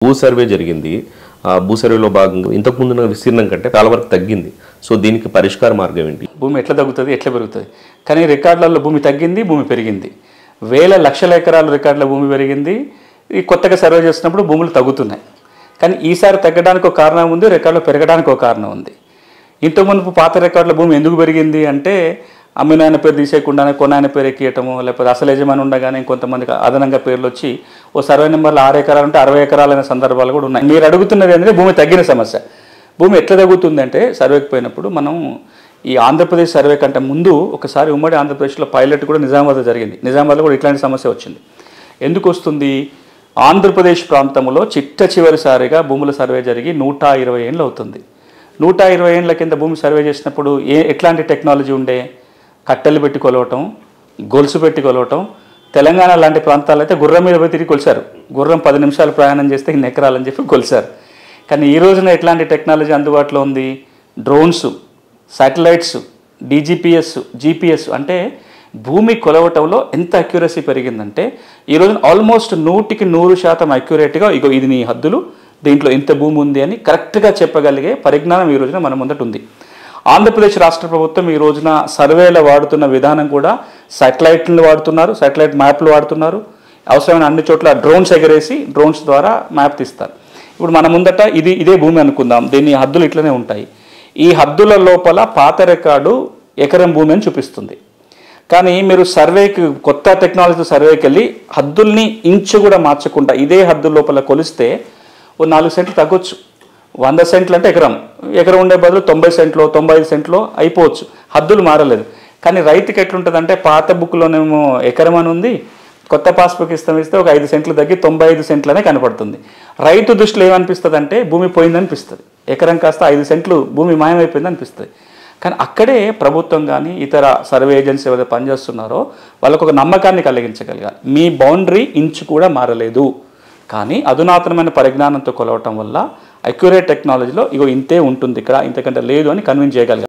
భూ సర్వే జరిగింది. ఆ భూ సర్వేలో భాగంగా ఇంతకు ముందున్న విస్తీర్ణం కంటే చాలా వరకు తగ్గింది. సో దీనికి పరిష్కార మార్గం ఏంటి? భూమి ఎట్లా తగ్గుతుంది, ఎట్లా పెరుగుతుంది? కానీ రికార్డులలో భూమి తగ్గింది, భూమి పెరిగింది. లక్షల ఎకరాల రికార్డుల భూమి పెరిగింది. ఈ కొత్తగా సర్వే చేసినప్పుడు భూములు తగ్గుతున్నాయి. కానీ ఈసారి తగ్గడానికి ఒక కారణం ఉంది, రికార్డులు పెరగడానికి ఒక కారణం ఉంది. ఇంతకుముందు పాత రికార్డుల భూమి ఎందుకు పెరిగింది అంటే అమ్మిన ఆయన పేరు తీసేయకుండానే కొన్నాయన పేరు ఎక్కియటము, లేకపోతే అసలు యజమాని ఉండగానే ఇంకొంతమందికి అదనంగా పేర్లు వచ్చి ఓ సర్వే నెంబర్లు 6 ఎకరాలు ఉంటే 60 ఎకరాలైన సందర్భాలు కూడా ఉన్నాయి. మీరు అడుగుతున్నది ఏంటంటే భూమి తగ్గిన సమస్య. భూమి ఎట్లా తగ్గుతుందంటే సర్వేకి పోయినప్పుడు మనం ఈ ఆంధ్రప్రదేశ్ సర్వే కంటే ముందు ఒకసారి ఉమ్మడి ఆంధ్రప్రదేశ్లో పైలట్ కూడా నిజామాబాద్లో జరిగింది. నిజామాబాద్లో కూడా ఇట్లాంటి సమస్య వచ్చింది. ఎందుకు వస్తుంది? ఆంధ్రప్రదేశ్ ప్రాంతంలో చివరిసారిగా భూముల సర్వే జరిగి 120 ఏళ్ళు అవుతుంది. 120 ఏళ్ళ కింద భూమి సర్వే చేసినప్పుడు ఎట్లాంటి టెక్నాలజీ ఉండే? కట్టెలు పెట్టి కొలవటం, గొలుసు పెట్టి కొలవటం. తెలంగాణ లాంటి ప్రాంతాలు అయితే గుర్రం మీద పోయి తిరిగి కొలిచారు. గుర్రం 10 నిమిషాలు ప్రయాణం చేస్తే ఇన్ని ఎకరాలని చెప్పి కొలిచారు. కానీ ఈ రోజున ఎట్లాంటి టెక్నాలజీ అందుబాటులో ఉంది? డ్రోన్స్, శాటిలైట్స్, జీపీఎస్ అంటే భూమి కొలవటంలో ఎంత అక్యురసీ పెరిగిందంటే ఈరోజు ఆల్మోస్ట్ 100% అక్యురేట్గా ఇగో ఇది నీ హద్దులు, దీంట్లో ఇంత భూమి ఉంది అని కరెక్ట్గా చెప్పగలిగే పరిజ్ఞానం ఈ రోజున మన ముందట ఉంది. ఆంధ్రప్రదేశ్ రాష్ట్ర ప్రభుత్వం ఈ రోజున సర్వేలో వాడుతున్న విధానం కూడా శాటిలైట్లు వాడుతున్నారు, శాటిలైట్ మ్యాప్లు వాడుతున్నారు. అవసరమైన అన్ని చోట్ల డ్రోన్స్ ఎగరేసి డ్రోన్స్ ద్వారా మ్యాప్ తీస్తారు. ఇప్పుడు మన ముందట ఇదే భూమి అనుకుందాం, దీని హద్దులు ఇట్లనే ఉంటాయి. ఈ హద్దుల లోపల పాత రికార్డు ఎకరం భూమి అని చూపిస్తుంది. కానీ మీరు సర్వేకి కొత్త టెక్నాలజీ సర్వేకి వెళ్ళి హద్దుల్ని ఇంచు కూడా మార్చకుండా ఇదే హద్దుల లోపల కొలిస్తే ఓ 4 సెంట్లు తగ్గొచ్చు. 100 సెంట్లు అంటే ఎకరం ఉండే బదులు 90 సెంట్లో 95 సెంట్లో అయిపోవచ్చు. హద్దులు మారలేదు. కానీ రైతుకి ఎట్లుంటుందంటే పాత బుక్లోనేమో ఎకరం అని ఉంది, కొత్త పాస్బుక్ ఇస్తే ఒక 5 సెంట్లు తగ్గి 95 సెంట్లనే కనపడుతుంది. రైతు దృష్టిలో ఏమనిపిస్తుంది అంటే భూమి పోయిందనిపిస్తుంది. ఎకరం కాస్త 5 సెంట్లు భూమి మాయమైపోయింది అనిపిస్తుంది. కానీ అక్కడే ప్రభుత్వం కానీ ఇతర సర్వే ఏజెన్సీ ఎవరైతే పనిచేస్తున్నారో వాళ్ళకు ఒక నమ్మకాన్ని కలిగించగలగాలి. మీ బౌండరీ ఇంచు కూడా మారలేదు, కానీ అధునాతనమైన పరిజ్ఞానంతో కొలవటం వల్ల అక్యురేట్ టెక్నాలజీలో ఇగో ఇంతే ఉంటుంది, ఇక్కడ ఇంతకంటే లేదు అని కన్విన్స్ చేయగలగాలి.